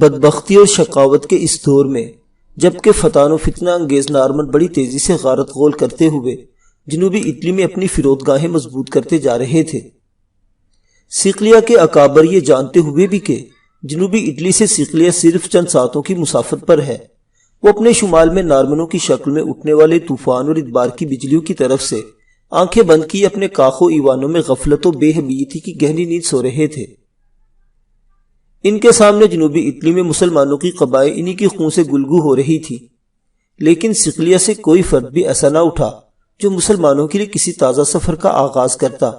بدبختی اور شقاوت کے اس دور میں جبکہ فتان و فتنہ انگیز نارمن بڑی تیزی سے غارت غول کرتے ہوئے جنوبی اٹلی میں اپنی فرودگاہیں مضبوط کرتے جا رہے تھے، صقلیہ کے اکابر یہ جانتے ہوئے بھی کہ جنوبی اٹلی سے صقلیہ صرف چند ساعتوں کی مسافت پر ہے، وہ اپنے شمال میں نارمنوں کی شکل میں اٹھنے والے طوفان اور ادبار کی بجلیوں کی طرف سے آنکھیں بند کی اپنے کاخ و ایوانوں میں غفلت و بے حمیتی کی گہری نیند سو رہے تھے۔ ان کے سامنے جنوبی اٹلی میں مسلمانوں کی قبائل انہی کی خون سے گلگو ہو رہی تھی، لیکن صقلیہ سے کوئی فرد بھی ایسا نہ اٹھا جو مسلمانوں کے لیے کسی تازہ سفر کا آغاز کرتا۔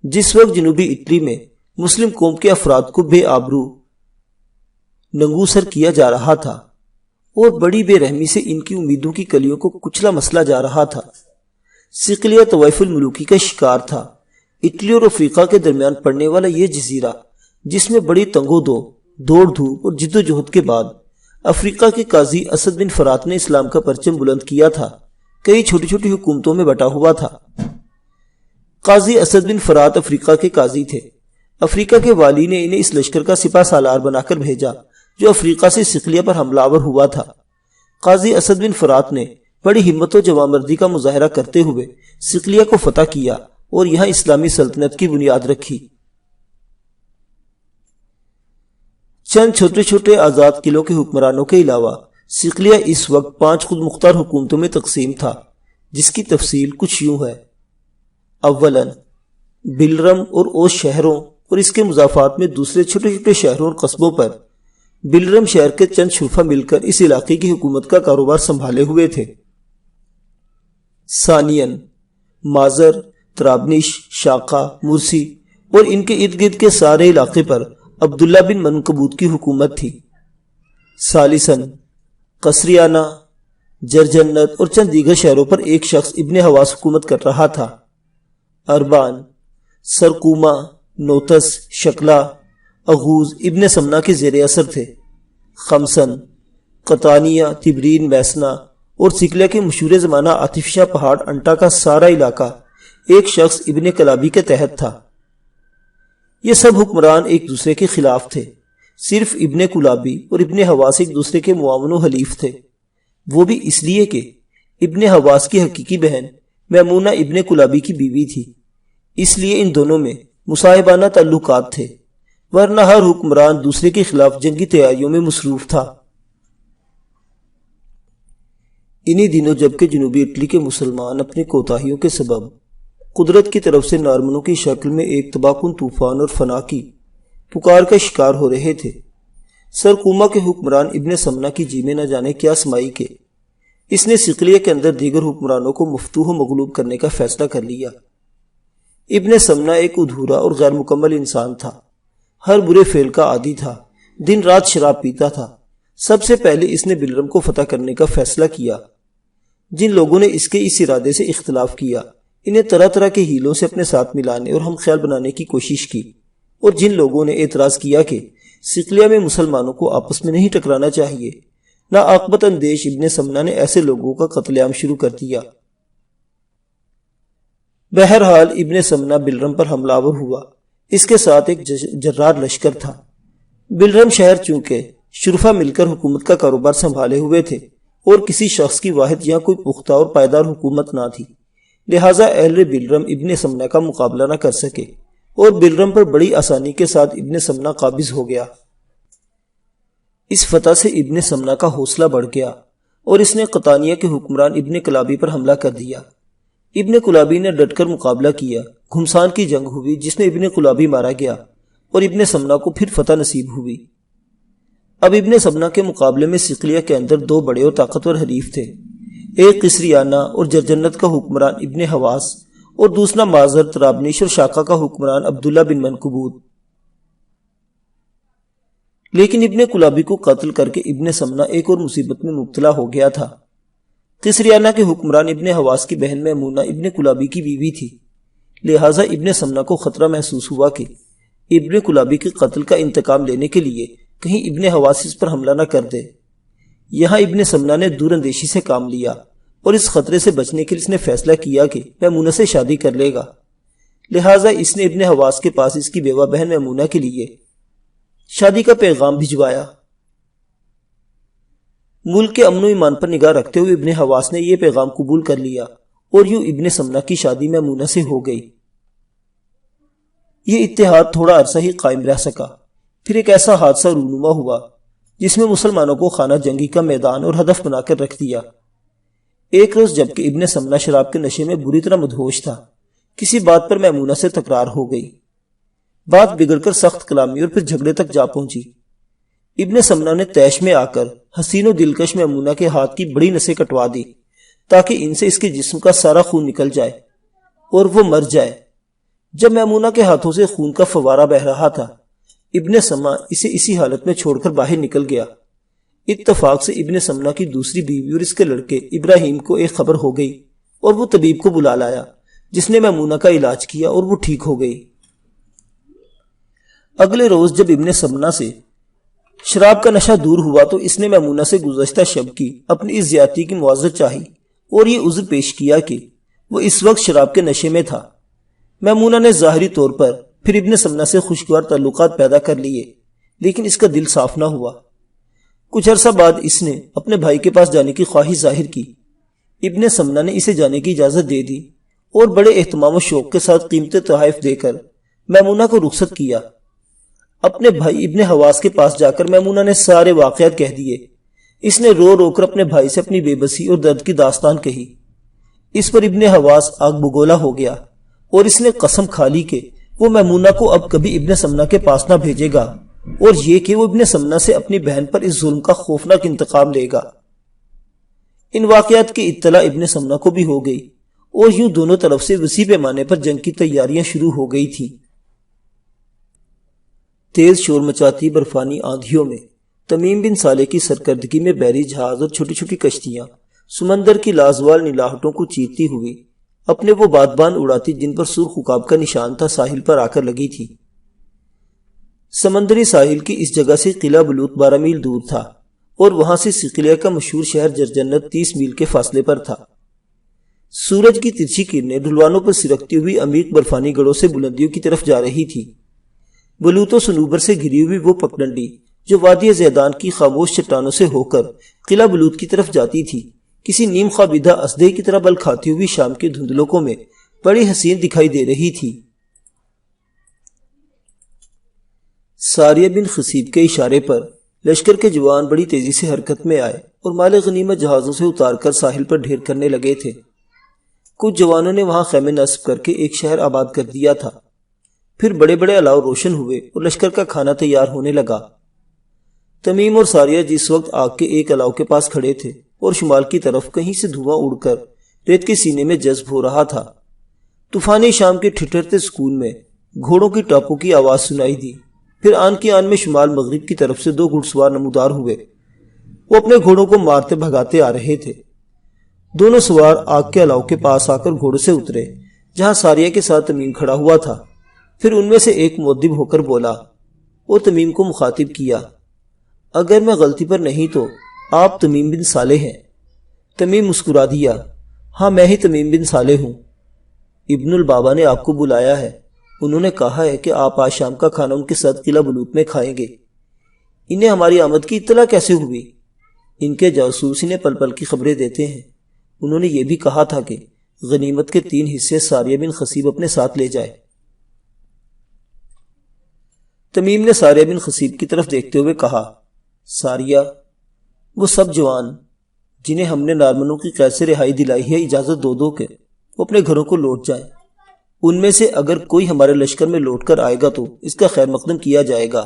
جس وقت جنوبی اٹلی میں مسلم قوم کے افراد کو بے آبرو ننگوسر کیا جا رہا تھا اور بڑی بے رحمی سے ان کی امیدوں کی کلیوں کو کچلا مسلا جا رہا تھا، صقلیہ طوائف الملوکی کا شکار تھا۔ اٹلی اور افریقہ کے درمیان پڑنے والا یہ جزیرہ، جس میں بڑی تنگو دوڑ دھوپ اور جد و جہد کے بعد افریقہ کے قاضی اسد بن فرات نے اسلام کا پرچم بلند کیا تھا، کئی چھوٹی چھوٹی حکومتوں میں بٹا ہوا تھا۔ قاضی اسد بن فرات افریقہ کے قاضی تھے۔ افریقہ کے والی نے انہیں اس لشکر کا سپہ سالار بنا کر بھیجا جو افریقہ سے صقلیہ پر حملہ آور ہوا تھا۔ قاضی اسد بن فرات نے بڑی ہمت و جوانمردی کا مظاہرہ کرتے ہوئے صقلیہ کو فتح کیا اور یہاں اسلامی سلطنت کی بنیاد رکھی۔ چند چھوٹے چھوٹے آزاد قلعوں کے حکمرانوں کے علاوہ صقلیہ اس وقت 5 خود مختار حکومتوں میں تقسیم تھا، جس کی تفصیل کچھ یوں ہے۔ اولاً بلرم اور اوس شہروں اور اس کے مضافات میں دوسرے چھوٹے چھوٹے شہروں اور قصبوں پر بلرم شہر کے چند شرفا مل کر اس علاقے کی حکومت کا کاروبار سنبھالے ہوئے تھے۔ ثانیاً مازر، طرابنش، شاقہ، مرسی اور ان کے ارد گرد کے سارے علاقے پر عبداللہ بن منکبوت کی حکومت تھی۔ ثالثاً قصریانہ، جرجنت اور چند دیگر شہروں پر ایک شخص ابن حواس حکومت کر رہا تھا۔ اربان، سرقوما، نوتس، شکلا، اغوز ابن سمنا کے زیر اثر تھے۔ خمسن قطانیہ، تبرین، میسنا اور صقلیہ کے مشہور زمانہ عاطف شاہ پہاڑ انٹا کا سارا علاقہ ایک شخص ابن کلابی کے تحت تھا۔ یہ سب حکمران ایک دوسرے کے خلاف تھے، صرف ابن کلابی اور ابن حواس ایک دوسرے کے معاون و حلیف تھے، وہ بھی اس لیے کہ ابن حواس کی حقیقی بہن میمونہ ابن کلابی کی بیوی تھی، اس لیے ان دونوں میں مصاحبانہ تعلقات تھے، ورنہ ہر حکمران دوسرے کے خلاف جنگی تیاریوں میں مصروف تھا۔ انہی دنوں جبکہ جنوبی اٹلی کے مسلمان اپنی کوتاہیوں کے سبب قدرت کی طرف سے نارمنوں کی شکل میں ایک تباہ کن طوفان اور فنا کی پکار کا شکار ہو رہے تھے، سرقوما کے حکمران ابن سمنا کی جی میں نہ جانے کیا سمائی کہ اس نے صقلیہ کے اندر دیگر حکمرانوں کو مفتوح و مغلوب کرنے کا فیصلہ کر لیا۔ ابن سمنا ایک ادھورا اور غیر مکمل انسان تھا، ہر برے فعل کا عادی تھا، دن رات شراب پیتا تھا۔ سب سے پہلے اس نے بلرم کو فتح کرنے کا فیصلہ کیا۔ جن لوگوں نے اس کے اس ارادے سے اختلاف کیا انہیں طرح طرح کے ہیلوں سے اپنے ساتھ ملانے اور ہم خیال بنانے کی کوشش کی، اور جن لوگوں نے اعتراض کیا کہ صقلیہ میں مسلمانوں کو آپس میں نہیں ٹکرانا چاہیے، ناعاقبت اندیش ابن سمنا نے ایسے لوگوں کا قتل عام شروع کر دیا۔ بہرحال ابن سمنا بلرم پر حملہ آور ہوا، اس کے ساتھ ایک جرار لشکر تھا۔ بلرم شہر چونکہ شرفا مل کر حکومت کا کاروبار سنبھالے ہوئے تھے اور کسی شخص کی واحد یہاں کوئی پختہ اور پائیدار حکومت نہ تھی، لہٰذا اہل بلرم ابن سمنا کا مقابلہ نہ کر سکے اور بلرم پر بڑی آسانی کے ساتھ ابن سمنا قابض ہو گیا۔ اس فتح سے ابن سمنا کا حوصلہ بڑھ گیا اور اس نے قطانیہ کے حکمران ابن کلابی پر حملہ کر دیا۔ ابن کلابی نے ڈٹ کر مقابلہ کیا، گھمسان کی جنگ ہوئی جس میں ابن کلابی مارا گیا اور ابن سمنا کو پھر فتح نصیب ہوئی۔ اب ابن سمنا کے مقابلے میں صقلیہ کے اندر 2 بڑے اور طاقتور حریف تھے، ایک قصریانہ اور جرجنت کا حکمران ابن حواس اور دوسرا مازر، طرابنش اور شاقہ کا حکمران عبداللہ بن منکبوت۔ لیکن ابن کلابی کو قتل کر کے ابن سمنا ایک اور مصیبت میں مبتلا ہو گیا تھا۔ قصریانہ کے حکمران ابن حواس کی بہن میمونہ ابن کلابی کی بیوی تھی، لہٰذا ابن سمنا کو خطرہ محسوس ہوا کہ ابن کلابی کے قتل کا انتقام لینے کے لیے کہیں ابن حواس اس پر حملہ نہ کر دے۔ یہاں ابن سمنا نے دور اندیشی سے کام لیا اور اس خطرے سے بچنے کے لیے اس نے فیصلہ کیا کہ میمونہ سے شادی کر لے گا، لہٰذا اس نے ابن حواس کے پاس اس کی بیوہ بہن میمونہ کے لیے شادی کا پیغام بھجوایا۔ ملک کے امن و ایمان پر نگاہ رکھتے ہوئے ابن حواس نے یہ پیغام قبول کر لیا اور یوں ابن سمنہ کی شادی میمونہ سے ہو گئی۔ یہ اتحاد تھوڑا عرصہ ہی قائم رہ سکا، پھر ایک ایسا حادثہ رونما ہوا جس میں مسلمانوں کو خانہ جنگی کا میدان اور ہدف بنا کر رکھ دیا۔ ایک روز جبکہ ابن سمنہ شراب کے نشے میں بری طرح مدہوش تھا، کسی بات پر میمونہ سے تکرار ہو گئی۔ بات بگڑ کر سخت کلامی اور پھر جھگڑے تک جا پہنچی۔ ابن سمنہ نے طیش میں آ کر حسین و دلکش میمونہ کے ہاتھ کی بڑی نسیں کٹوا دی تاکہ ان سے اس کے جسم کا سارا خون نکل جائے اور وہ مر جائے۔ جب میمونہ کے ہاتھوں سے خون کا فوارہ بہ رہا تھا، ابن سمنہ اسے اسی حالت میں چھوڑ کر باہر نکل گیا۔ اتفاق سے ابن سمنہ کی دوسری بیوی اور اس کے لڑکے ابراہیم کو ایک خبر ہو گئی اور وہ طبیب کو بلا لایا، جس نے میمونہ کا علاج کیا اور وہ ٹھیک ہو گئی۔ اگلے روز جب ابن سمنہ سے شراب کا نشہ دور ہوا تو اس نے میمونہ سے گزشتہ شب کی اپنی اس زیادتی کی معذرت چاہی اور یہ عذر پیش کیا کہ وہ اس وقت شراب کے نشے میں تھا۔ میمونہ نے ظاہری طور پر پھر ابن سمنہ سے خوشگوار تعلقات پیدا کر لیے، لیکن اس کا دل صاف نہ ہوا۔ کچھ عرصہ بعد اس نے اپنے بھائی کے پاس جانے کی خواہش ظاہر کی۔ ابن سمنہ نے اسے جانے کی اجازت دے دی اور بڑے اہتمام و شوق کے ساتھ قیمتی تحائف دے کر میمونہ کو رخصت کیا۔ اپنے بھائی ابن حواس کے پاس جا کر میمونہ نے سارے واقعات کہہ دیے۔ اس نے رو رو کر اپنے بھائی سے اپنی بے بسی اور درد کی داستان کہی۔ اس پر ابن حواس آگ بگولا ہو گیا اور اس نے قسم کھا لی کہ وہ میمونہ کو اب کبھی ابن سمنہ کے پاس نہ بھیجے گا اور یہ کہ وہ ابن سمنہ سے اپنی بہن پر اس ظلم کا خوفناک انتقام لے گا۔ ان واقعات کی اطلاع ابن سمنہ کو بھی ہو گئی اور یوں دونوں طرف سے وسیع پیمانے پر جنگ کی تیاریاں شروع ہو گئی تھیں۔ تیز شور مچاتی برفانی آندھیوں میں تمیم بن صالح کی سرکردگی میں بحری جہاز اور چھوٹی چھوٹی کشتیاں سمندر کی لازوال نیلاہٹوں کو چیرتی ہوئی اپنے وہ بادبان اڑاتی جن پر سرخ عقاب کا نشان تھا ساحل پر آ کر لگی تھی۔ سمندری ساحل کی اس جگہ سے قلعہ بلوط 12 میل دور تھا اور وہاں سے صقلیہ کا مشہور شہر جرجنت 30 میل کے فاصلے پر تھا۔ سورج کی ترچھی کرنیں ڈھلوانوں پر سرکتی ہوئی عمیق برفانی گڑھوں سے بلندیوں کی طرف جا رہی تھی۔ بلوط و صنوبر سے گھری ہوئی وہ پگڈنڈی جو وادی زیدان کی خاموش چٹانوں سے ہو کر قلعہ بلوط کی طرف جاتی تھی، کسی نیم خوابیدہ اسدے کی طرح بل کھاتی ہوئی شام کے دھندلکوں میں بڑی حسین دکھائی دے رہی تھی۔ ساریہ بن خصیب کے اشارے پر لشکر کے جوان بڑی تیزی سے حرکت میں آئے اور مال غنیمت جہازوں سے اتار کر ساحل پر ڈھیر کرنے لگے تھے۔ کچھ جوانوں نے وہاں خیمے نصب کر کے ایک شہر آباد کر دیا تھا۔ پھر بڑے بڑے الاؤ روشن ہوئے اور لشکر کا کھانا تیار ہونے لگا۔ تمیم اور ساریہ جس وقت آگ کے ایک الاؤ کے پاس کھڑے تھے اور شمال کی طرف کہیں سے دھواں اڑ کر ریت کے سینے میں جذب ہو رہا تھا، طوفانی شام کے ٹھٹھرتے سکون میں گھوڑوں کی ٹاپوں کی آواز سنائی دی۔ پھر آن کی آن میں شمال مغرب کی طرف سے 2 گھڑ سوار نمودار ہوئے۔ وہ اپنے گھوڑوں کو مارتے بھگاتے آ رہے تھے۔ دونوں سوار آگ کے الاؤ کے پاس آ کر گھوڑے سے اترے جہاں ساریہ کے ساتھ تمیم کھڑا ہوا تھا۔ پھر ان میں سے ایک مؤدب ہو کر بولا اور تمیم کو مخاطب کیا، اگر میں غلطی پر نہیں تو آپ تمیم بن صالح ہیں؟ تمیم مسکرا دیا، ہاں میں ہی تمیم بن صالح ہوں۔ ابن البابا نے آپ کو بلایا ہے، انہوں نے کہا ہے کہ آپ آج شام کا کھانا ان کے ساتھ قلعہ بلوط میں کھائیں گے۔ انہیں ہماری آمد کی اطلاع کیسے ہوئی؟ ان کے جاسوس انہیں پل پل کی خبریں دیتے ہیں۔ انہوں نے یہ بھی کہا تھا کہ غنیمت کے 3 حصے ساریہ بن خصیب اپنے ساتھ لے جائے۔ تمیم نے ساریہ بن خصیب کی طرف دیکھتے ہوئے کہا، ساریہ، وہ سب جوان جنہیں ہم نے نارمنوں کی قید سے رہائی دلائی ہے اجازت دو کہ وہ اپنے گھروں کو لوٹ جائیں۔ ان میں سے اگر کوئی ہمارے لشکر میں لوٹ کر آئے گا تو اس کا خیر مقدم کیا جائے گا،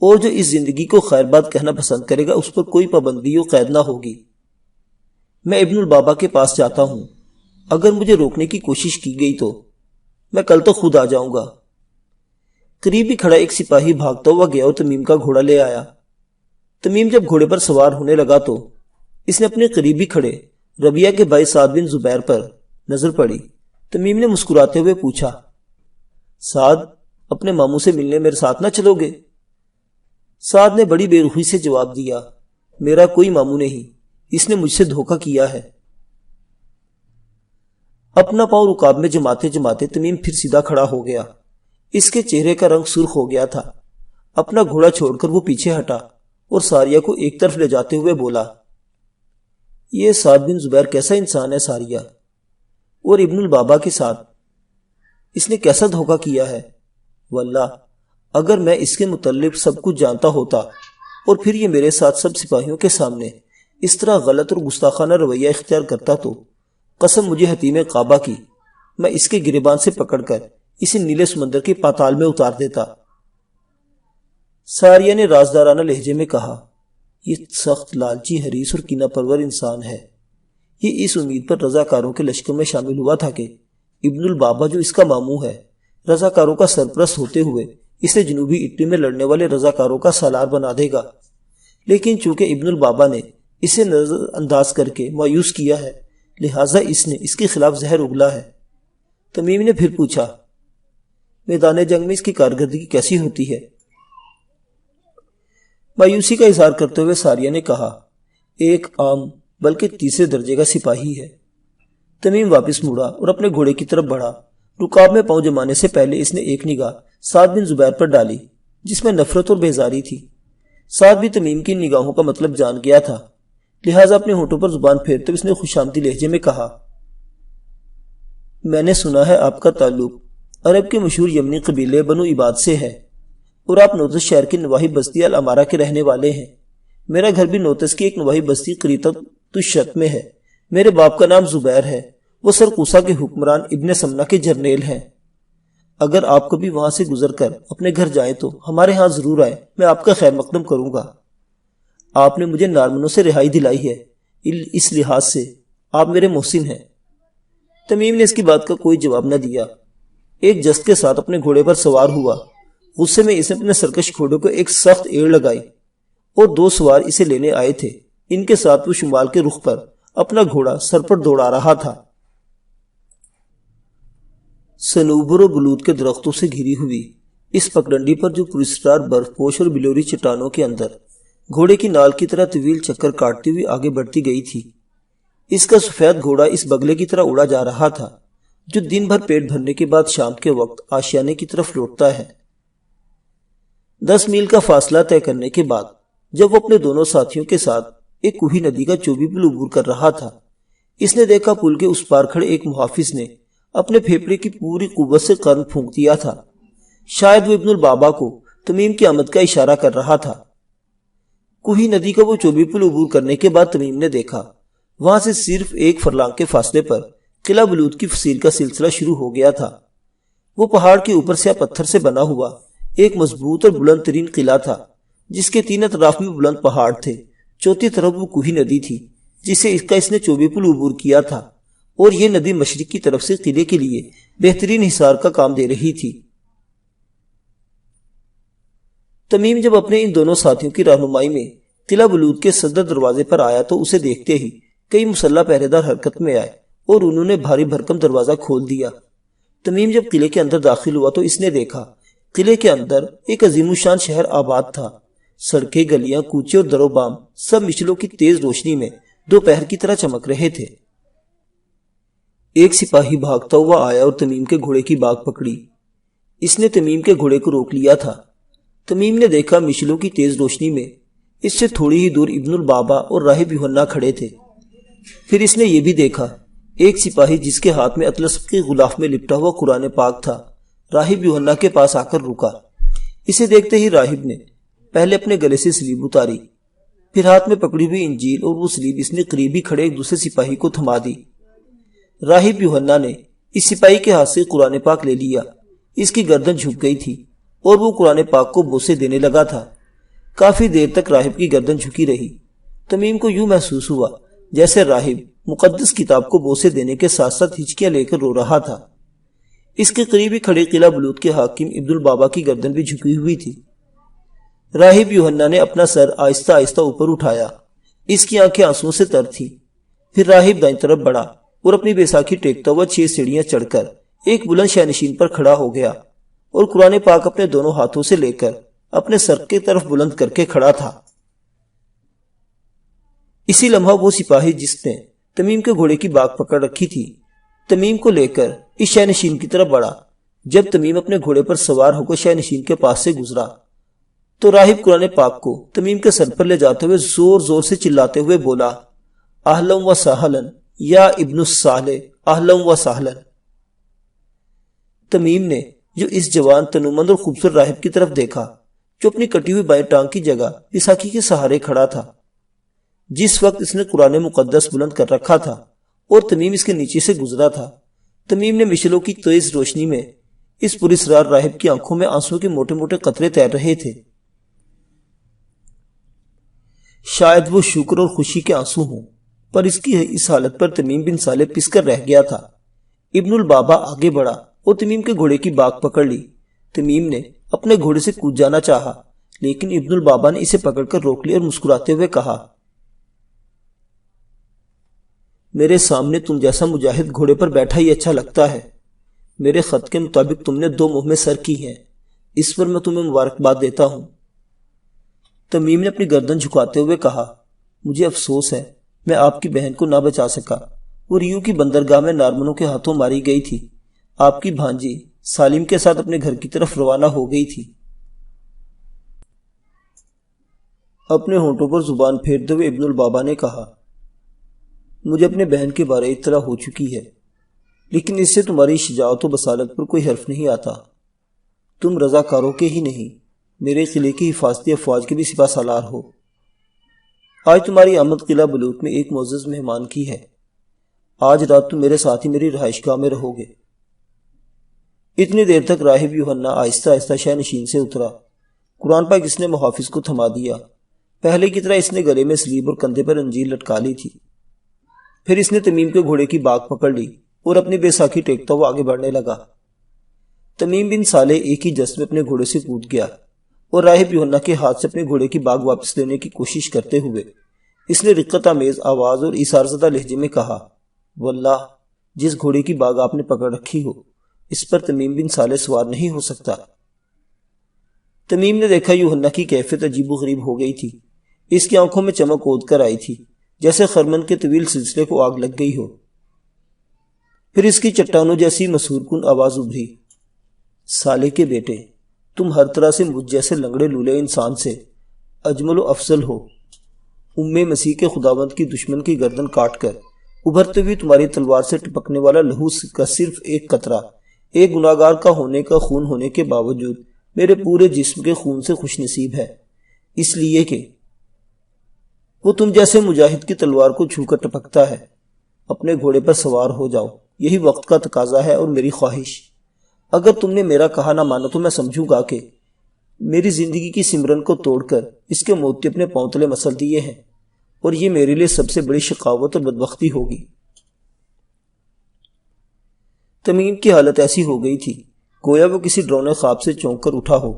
اور جو اس زندگی کو خیر بات کہنا پسند کرے گا اس پر کوئی پابندی و قید نہ ہوگی۔ میں ابن البابا کے پاس جاتا ہوں، اگر مجھے روکنے کی کوشش کی گئی تو میں کل تو خود آ جاؤں گا۔ قریب ہی کھڑا ایک سپاہی بھاگتا ہوا گیا اور تمیم کا گھوڑا لے آیا۔ تمیم جب گھوڑے پر سوار ہونے لگا تو اس نے اپنے قریبی کھڑے ربیہ کے بھائی سعد بن زبیر پر نظر پڑی۔ تمیم نے مسکراتے ہوئے پوچھا، سعد، اپنے ماموں سے ملنے میرے ساتھ نہ چلو گے؟ سعد نے بڑی بے رخی سے جواب دیا، میرا کوئی ماموں نہیں، اس نے مجھ سے دھوکہ کیا ہے۔ اپنا پاؤں رکاب میں جماتے جماتے تمیم پھر سیدھا کھڑا ہو گیا۔ اس کے چہرے کا رنگ سرخ ہو گیا تھا۔ اپنا گھوڑا چھوڑ کر وہ پیچھے ہٹا اور ساریہ کو ایک طرف لے جاتے ہوئے بولا، یہ سعد بن زبیر کیسا انسان ہے ساریہ، اور ابن البابا کے ساتھ اس نے کیسا دھوکہ کیا ہے۔ واللہ اگر میں اس کے متعلق سب کچھ جانتا ہوتا اور پھر یہ میرے ساتھ سب سپاہیوں کے سامنے اس طرح غلط اور گستاخانہ رویہ اختیار کرتا تو قسم مجھے حتیم کعبہ کی، میں اس کے گریبان سے پکڑ کر اسے نیلے سمندر کے پاتال میں اتار دیتا۔ ساریہ نے رازدارانہ لہجے میں کہا، یہ سخت لالچی، حریص اور کینہ پرور انسان ہے۔ یہ اس امید پر رضاکاروں کے لشکر میں شامل ہوا تھا کہ ابن البابا جو اس کا ماموں ہے، رضاکاروں کا سرپرست ہوتے ہوئے اسے جنوبی اٹلی میں لڑنے والے رضاکاروں کا سالار بنا دے گا، لیکن چونکہ ابن البابا نے اسے نظر انداز کر کے مایوس کیا ہے، لہٰذا اس نے اس کے خلاف زہر اگلا ہے۔ تمیم نے پھر پوچھا، میدان جنگ میں اس کی کارکردگی کیسی ہوتی ہے؟ مایوسی کا اظہار کرتے ہوئے ساریہ نے کہا، ایک عام بلکہ تیسرے درجے کا سپاہی ہے۔ تمیم واپس مڑا اور اپنے گھوڑے کی طرف بڑھا۔ رکاب میں پاؤں جمانے سے پہلے اس نے ایک نگاہ سعد بن زبیر پر ڈالی جس میں نفرت اور بیزاری تھی۔ سعد بھی تمیم کی نگاہوں کا مطلب جان گیا تھا، لہٰذا اپنے ہونٹوں پر زبان پھیرتے اس نے خوش آمدی لہجے میں کہا، میں نے سنا ہے آپ کا تعلق عرب کے مشہور یمنی قبیلے بنو عباد سے ہے اور آپ نوتس شہر کی نواحی بستی الامارہ کے رہنے والے ہیں۔ میرا گھر بھی نوتس کی ایک نواحی بستی قریطت الشت میں ہے۔ میرے باپ کا نام زبیر ہے، وہ سرقوسا کے حکمران ابن سمنہ کے جرنیل ہیں۔ اگر آپ کبھی وہاں سے گزر کر اپنے گھر جائیں تو ہمارے ہاں ضرور آئیں، میں آپ کا خیر مقدم کروں گا۔ آپ نے مجھے نارمنوں سے رہائی دلائی ہے، اس لحاظ سے آپ میرے محسن ہیں۔ تمیم نے اس کی بات کا کوئی جواب نہ دیا۔ ایک جست کے ساتھ اپنے گھوڑے پر سوار ہوا۔ غصے میں اس نے اپنے سرکش گھوڑے کو ایک سخت ایڑ لگائی اور دو سوار اسے لینے آئے تھے۔ ان کے ساتھ وہ شمال کے رخ پر اپنا گھوڑا سر پر دوڑا رہا تھا۔ صنوبر و بلود کے درختوں سے گھری ہوئی اس پگڈنڈی پر جو پراسرار برف پوش اور بلوری چٹانوں کے اندر گھوڑے کی نال کی طرح طویل چکر کاٹتی ہوئی آگے بڑھتی گئی تھی، اس کا سفید گھوڑا اس بگلے کی طرح اڑا جا رہا تھا جو دن بھر پیٹ بھرنے کے بعد شام کے وقت آشیانے کی طرف لوٹتا ہے۔ 10 میل کا فاصلہ طے کرنے کے بعد جب وہ اپنے دونوں ساتھیوں کے ساتھ ایک کوہی ندی کا چوبی پل عبور کر رہا تھا، اس نے دیکھا پل کے اس پار کھڑے ایک محافظ نے اپنے پھیپڑے کی پوری قوت سے قرن پھونک دیا تھا۔ شاید وہ ابن البابا کو تمیم کی آمد کا اشارہ کر رہا تھا۔ کوہی ندی کا وہ چوبی پل عبور کرنے کے بعد تمیم نے دیکھا وہاں سے صرف 1 فرلانگ کے فاصلے پر قلعہ بلود کی فصیل کا سلسلہ شروع ہو گیا تھا۔ وہ پہاڑ کے اوپر سے پتھر سے بنا ہوا ایک مضبوط اور بلند ترین قلعہ تھا جس کے 3 اطراف میں بلند پہاڑ تھے۔ چوتھی طرف وہ کوہی ندی تھی جسے اس نے چوبی پل عبور کیا تھا، اور یہ ندی مشرق کی طرف سے قلعے کے لیے بہترین حصار کا کام دے رہی تھی۔ تمیم جب اپنے ان دونوں ساتھیوں کی رہنمائی میں قلعہ بلود کے صدر دروازے پر آیا تو اسے دیکھتے ہی کئی مسلح پہرے دار حرکت میں آئے اور انہوں نے بھاری بھرکم دروازہ کھول دیا۔ تمیم جب قلعے کے اندر داخل ہوا تو اس نے دیکھا قلعے کے اندر ایک عظیم الشان شہر آباد تھا۔ سڑکیں، گلیاں، کوچے اور در و بام سب مشلوں کی تیز روشنی میں دوپہر کی طرح چمک رہے تھے۔ ایک سپاہی بھاگتا ہوا آیا اور تمیم کے گھوڑے کی باگ پکڑی۔ اس نے تمیم کے گھوڑے کو روک لیا تھا۔ تمیم نے دیکھا مشلوں کی تیز روشنی میں اس سے تھوڑی ہی دور ابن البابا اور راہب یوحنا کھڑے تھے۔ پھر اس نے یہ بھی دیکھا ایک سپاہی جس کے ہاتھ میں اطلس کے غلاف میں لپٹا ہوا قرآن پاک تھا راہب یوحنا کے پاس آ کر رکا۔ اسے دیکھتے ہی راہب نے پہلے اپنے گلے سے سلیب اتاری، پھر ہاتھ میں پکڑی ہوئی انجیل اور وہ سلیب اس نے قریب ہی کھڑے ایک دوسرے سپاہی کو تھما دی۔ راہب یوحنا نے اس سپاہی کے ہاتھ سے قرآن پاک لے لیا۔ اس کی گردن جھک گئی تھی اور وہ قرآن پاک کو بوسے دینے لگا تھا۔ کافی دیر تک راہب کی گردن جھکی رہی۔ تمیم کو یوں محسوس ہوا جیسے راہب مقدس کتاب کو بوسے دینے کے ساتھ ساتھ ہچکیاں لے کر رو رہا تھا۔ اس کے قریب ہی کھڑے قلعہ بلود کے حاکم عبد البابا کی گردن بھی جھکی ہوئی تھی۔ راہب یوحنا نے اپنا سر آہستہ آہستہ اوپر اٹھایا۔ اس کی آنکھیں آنسوؤں سے تر تھیں۔ پھر راہب دائیں طرف بڑھا اور اپنی بیساکھی ٹیکتا ہوا 6 سیڑھیاں چڑھ کر ایک بلند شاہنشین پر کھڑا ہو گیا اور قرآن پاک اپنے دونوں ہاتھوں سے لے کر اپنے سر کی طرف بلند کر کے کھڑا تھا۔ اسی لمحہ وہ سپاہی جس نے تمیم کے گھوڑے کی باگ پکڑ رکھی تھی تمیم کو لے کر اس شاہنشین کی طرف بڑھا۔ جب تمیم اپنے گھوڑے پر سوار ہو کر شاہنشین کے پاس سے گزرا تو راہب قرآن پاک کو تمیم کے سر پر لے جاتے ہوئے زور زور سے چلاتے ہوئے بولا، اہلم و سہلن یا ابن الصالح، اہلم و سہلن۔ تمیم نے جو اس جوان تنومند اور خوبصورت راہب کی طرف دیکھا جو اپنی کٹی ہوئی بائیں ٹانگ کی جگہ بیساکھی کے سہارے کھڑا تھا، جس وقت اس نے قرآن مقدس بلند کر رکھا تھا اور تمیم اس کے نیچے سے گزرا تھا، تمیم نے مشلوں کی تیز روشنی میں اس پراسرار راہب کی آنکھوں میں آنسو کے موٹے موٹے قطرے تیر رہے تھے۔ شاید وہ شکر اور خوشی کے آنسو ہوں، پر اس کی اس حالت پر تمیم بن صالح پس کر رہ گیا تھا۔ ابن البابا آگے بڑھا اور تمیم کے گھوڑے کی باگ پکڑ لی۔ تمیم نے اپنے گھوڑے سے کود جانا چاہا، لیکن ابن البابا نے اسے پکڑ کر روک لیا اور مسکراتے ہوئے کہا، میرے سامنے تم جیسا مجاہد گھوڑے پر بیٹھا ہی اچھا لگتا ہے۔ میرے خط کے مطابق تم نے 2 منہ میں سر کی ہیں، اس پر میں تمہیں مبارکباد دیتا ہوں۔ تمیم نے اپنی گردن جھکاتے ہوئے کہا، مجھے افسوس ہے میں آپ کی بہن کو نہ بچا سکا، وہ ریو کی بندرگاہ میں نارمنوں کے ہاتھوں ماری گئی تھی۔ آپ کی بھانجی سالم کے ساتھ اپنے گھر کی طرف روانہ ہو گئی تھی۔ اپنے ہونٹوں پر زبان پھیرتے ہوئے ابن البابا نے کہا، مجھے اپنے بہن کے بارے اطلاع ہو چکی ہے، لیکن اس سے تمہاری شجاعت و بصالت پر کوئی حرف نہیں آتا۔ تم رضاکاروں کے ہی نہیں، میرے قلعے کی حفاظتی افواج کے بھی سپہ سالار ہو۔ آج تمہاری آمد قلعہ بلوت میں ایک معزز مہمان کی ہے۔ آج رات تم میرے ساتھ ہی میری رہائش گاہ میں رہو گے۔ اتنی دیر تک راہب یوحنا آہستہ آہستہ شہ نشین سے اترا۔ قرآن پاک اس نے محافظ کو تھما دیا۔ پہلے کی طرح اس نے گلے میں سلیب اور کندھے پر انجیل لٹکا لی تھی۔ پھر اس نے تمیم کے گھوڑے کی باگ پکڑ لی اور اپنی بیساکھی ٹیکتا ہوا آگے بڑھنے لگا۔ تمیم بن صالح ایک ہی جس میں اپنے گھوڑے سے کود گیا اور راہب یوحنا کے ہاتھ سے اپنے گھوڑے کی باگ واپس لینے کی کوشش کرتے ہوئے اس نے رقت آمیز آواز اور ایثار زدہ لہجے میں کہا، واللہ جس گھوڑے کی باگ آپ نے پکڑ رکھی ہو اس پر تمیم بن صالح سوار نہیں ہو سکتا۔ تمیم نے دیکھا یوحنا کی کیفیت عجیب و غریب ہو گئی تھی۔ اس کی آنکھوں میں چمک اود کر آئی تھی جیسے خرمن کے طویل سلسلے کو آگ لگ گئی ہو۔ پھر اس کی چٹانوں جیسی مسحور کن آواز ابھری، صالح کے بیٹے، تم ہر طرح سے مجھ جیسے لنگڑے لولے انسان سے اجمل و افضل ہو۔ مسیح کے خداوند کی دشمن کی گردن کاٹ کر ابھرتے ہوئی تمہاری تلوار سے ٹپکنے والا لہو کا صرف ایک قطرہ ایک گناہگار کا ہونے کا خون ہونے کے باوجود میرے پورے جسم کے خون سے خوش نصیب ہے، اس لیے کہ وہ تم جیسے مجاہد کی تلوار کو چھو کر ٹپکتا ہے۔ اپنے گھوڑے پر سوار ہو جاؤ، یہی وقت کا تقاضا ہے اور میری خواہش۔ اگر تم نے میرا کہا نہ مانا تو میں سمجھوں گا کہ میری زندگی کی سمرن کو توڑ کر اس کے موتی اپنے پاؤں تلے مسل دیے ہیں، اور یہ میرے لیے سب سے بڑی شقاوت اور بدبختی ہوگی۔ تمیم کی حالت ایسی ہو گئی تھی گویا وہ کسی ڈرونے خواب سے چونک کر اٹھا ہو۔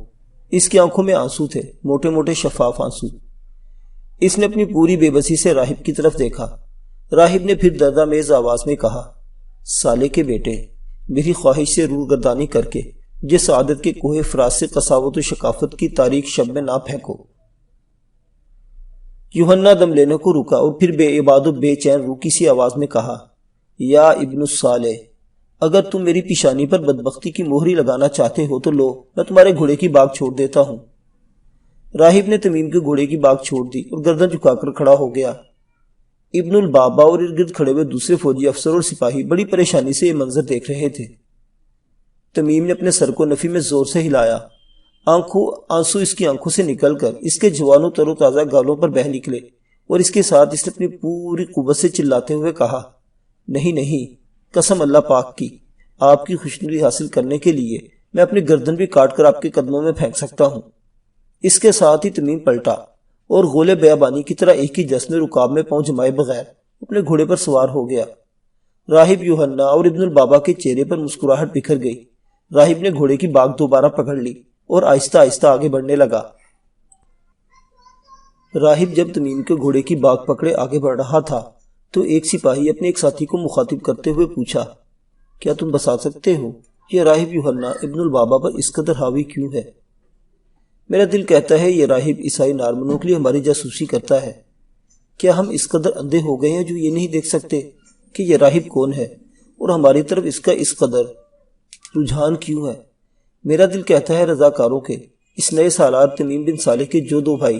اس کی آنکھوں میں آنسو تھے، موٹے موٹے شفاف آنسو۔ اس نے اپنی پوری بے بسی سے راہب کی طرف دیکھا۔ راہب نے پھر دردآمیز آواز میں کہا، صالح کے بیٹے، میری خواہش سے روح گردانی کر کے جس عادت کے کوہ فراز سے قساوت و شکافت کی تاریک شب میں نہ پھینکو۔ یوحنا دم لینے کو رکا اور پھر بے عباد و بے چین روکی سی آواز میں کہا، یا ابن الصالح، اگر تم میری پیشانی پر بدبختی کی مہری لگانا چاہتے ہو تو لو، میں تمہارے گھوڑے کی باگ چھوڑ دیتا ہوں۔ راہب نے تمیم کے گھوڑے کی باگ چھوڑ دی اور گردن جھکا کر کھڑا ہو گیا۔ ابن البابا اور ارد گرد کھڑے ہوئے دوسرے فوجی افسر اور سپاہی بڑی پریشانی سے یہ منظر دیکھ رہے تھے۔ تمیم نے اپنے سر کو نفی میں زور سے ہلایا۔ آنسو اس کی آنکھوں سے نکل کر اس کے جوان و تر و تازہ گالوں پر بہہ نکلے، اور اس کے ساتھ اس نے اپنی پوری قوت سے چلاتے ہوئے کہا، نہیں نہیں، قسم اللہ پاک کی، آپ کی خوشنودی حاصل کرنے کے لیے میں اپنی گردن بھی کاٹ کر آپ کے قدموں میں پھینک سکتا ہوں۔ اس کے ساتھ ہی تمیم پلٹا اور غول بیابانی کی طرح ایک ہی جسم رکاب میں پاؤں جمائے بغیر اپنے گھوڑے پر سوار ہو گیا۔ راہب یوحنا اور ابن البابا کے چہرے پر مسکراہٹ بکھر گئی۔ راہب نے گھوڑے کی باگ دوبارہ پکڑ لی اور آہستہ آہستہ آگے بڑھنے لگا۔ راہب جب تمیم کے گھوڑے کی باگ پکڑے آگے بڑھ رہا تھا تو ایک سپاہی اپنے ایک ساتھی کو مخاطب کرتے ہوئے پوچھا، کیا تم بتا سکتے ہو یہ راہب یوحنا ابن البابا پر اس قدر حاوی کیوں ہے؟ میرا دل کہتا ہے یہ راہب عیسائی نارمنوں کے لیے ہماری جاسوسی کرتا ہے۔ کیا ہم اس قدر اندھے ہو گئے ہیں جو یہ نہیں دیکھ سکتے کہ یہ راہب کون ہے اور ہماری طرف اس کا اس قدر رجحان کیوں ہے؟ میرا دل کہتا ہے رضاکاروں کے اس نئے سالار تمیم بن صالح کے جو 2 بھائی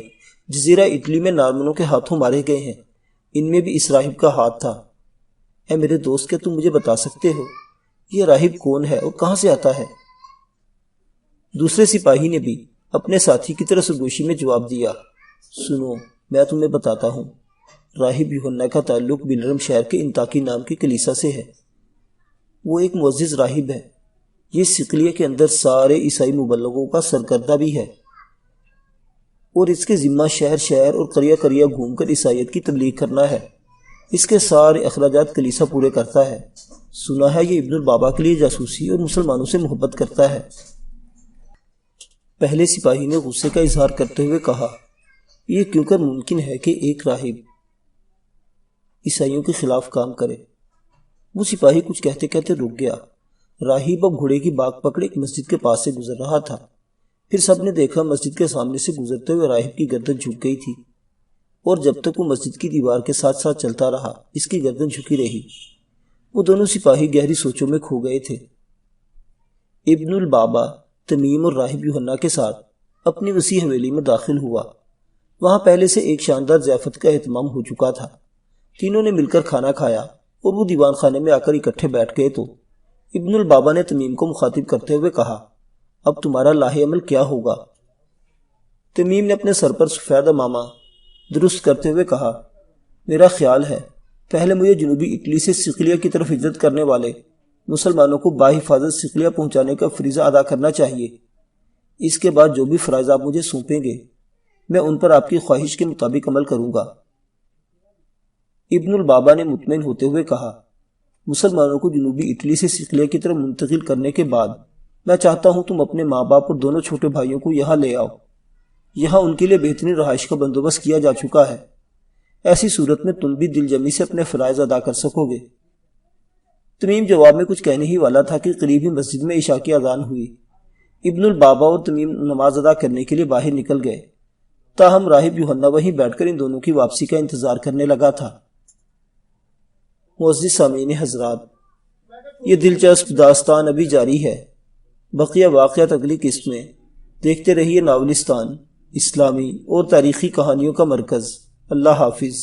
جزیرہ اٹلی میں نارمنوں کے ہاتھوں مارے گئے ہیں، ان میں بھی اس راہب کا ہاتھ تھا۔ اے میرے دوست، کیا تم مجھے بتا سکتے ہو یہ راہب کون ہے اور کہاں سے آتا ہے؟ دوسرے سپاہی نے بھی اپنے ساتھی کی طرح سرگوشی میں جواب دیا، سنو میں تمہیں بتاتا ہوں۔ راہب یوحنا کا تعلق بلرم شہر کے انتاکی نام کی کلیسا سے ہے۔ وہ ایک معزز راہب ہے۔ یہ صقلیہ کے اندر سارے عیسائی مبلغوں کا سرکردہ بھی ہے، اور اس کے ذمہ شہر شہر اور قریہ قریہ گھوم کر عیسائیت کی تبلیغ کرنا ہے۔ اس کے سارے اخراجات کلیسا پورے کرتا ہے۔ سنا ہے یہ ابن البابا کے لیے جاسوسی اور مسلمانوں سے محبت کرتا ہے۔ پہلے سپاہی نے غصے کا اظہار کرتے ہوئے کہا، یہ کیوں کر ممکن ہے کہ ایک راہب عیسائیوں کے خلاف کام کرے؟ وہ سپاہی کچھ کہتے کہتے رک گیا۔ راہب اب گھوڑے کی باگ پکڑے ایک مسجد کے پاس سے گزر رہا تھا۔ پھر سب نے دیکھا مسجد کے سامنے سے گزرتے ہوئے راہب کی گردن جھک گئی تھی، اور جب تک وہ مسجد کی دیوار کے ساتھ ساتھ چلتا رہا اس کی گردن جھکی رہی۔ وہ دونوں سپاہی گہری سوچوں میں کھو گئے تھے۔ ابن البابا تمیم اور راہب یوحنا کے ساتھ اپنی وسیع حویلی میں داخل ہوا۔ وہاں پہلے سے ایک شاندار ضیافت کا اہتمام ہو چکا تھا۔ تینوں نے مل کر کھانا کھایا اور وہ دیوان خانے میں آ کر اکٹھے بیٹھ گئے تو ابن البابا نے تمیم کو مخاطب کرتے ہوئے کہا، اب تمہارا لاہ عمل کیا ہوگا؟ تمیم نے اپنے سر پر سفید امامہ درست کرتے ہوئے کہا، میرا خیال ہے پہلے مجھے جنوبی اٹلی سے صقلیہ کی طرف ہجرت کرنے والے مسلمانوں کو باحفاظت صقلیہ پہنچانے کا فریضہ ادا کرنا چاہیے۔ اس کے بعد جو بھی فرائض آپ مجھے سونپیں گے میں ان پر آپ کی خواہش کے مطابق عمل کروں گا۔ ابن البابا نے مطمئن ہوتے ہوئے کہا، مسلمانوں کو جنوبی اٹلی سے صقلیہ کی طرف منتقل کرنے کے بعد میں چاہتا ہوں تم اپنے ماں باپ اور دونوں چھوٹے بھائیوں کو یہاں لے آؤ۔ یہاں ان کے لیے بہترین رہائش کا بندوبست کیا جا چکا ہے۔ ایسی صورت میں تم بھی دل جمی سے اپنے فرائض ادا کر سکو گے۔ تمیم جواب میں کچھ کہنے ہی والا تھا کہ قریب ہی مسجد میں عشاء کی اذان ہوئی۔ ابن البابا اور تمیم نماز ادا کرنے کے لیے باہر نکل گئے، تاہم راہب یوحنا وہیں بیٹھ کر ان دونوں کی واپسی کا انتظار کرنے لگا تھا۔ معزز سامعین حضرات، یہ دلچسپ داستان ابھی جاری ہے۔ بقیہ واقعات اگلی قسط میں۔ دیکھتے رہیے ناولستان، اسلامی اور تاریخی کہانیوں کا مرکز۔ اللہ حافظ۔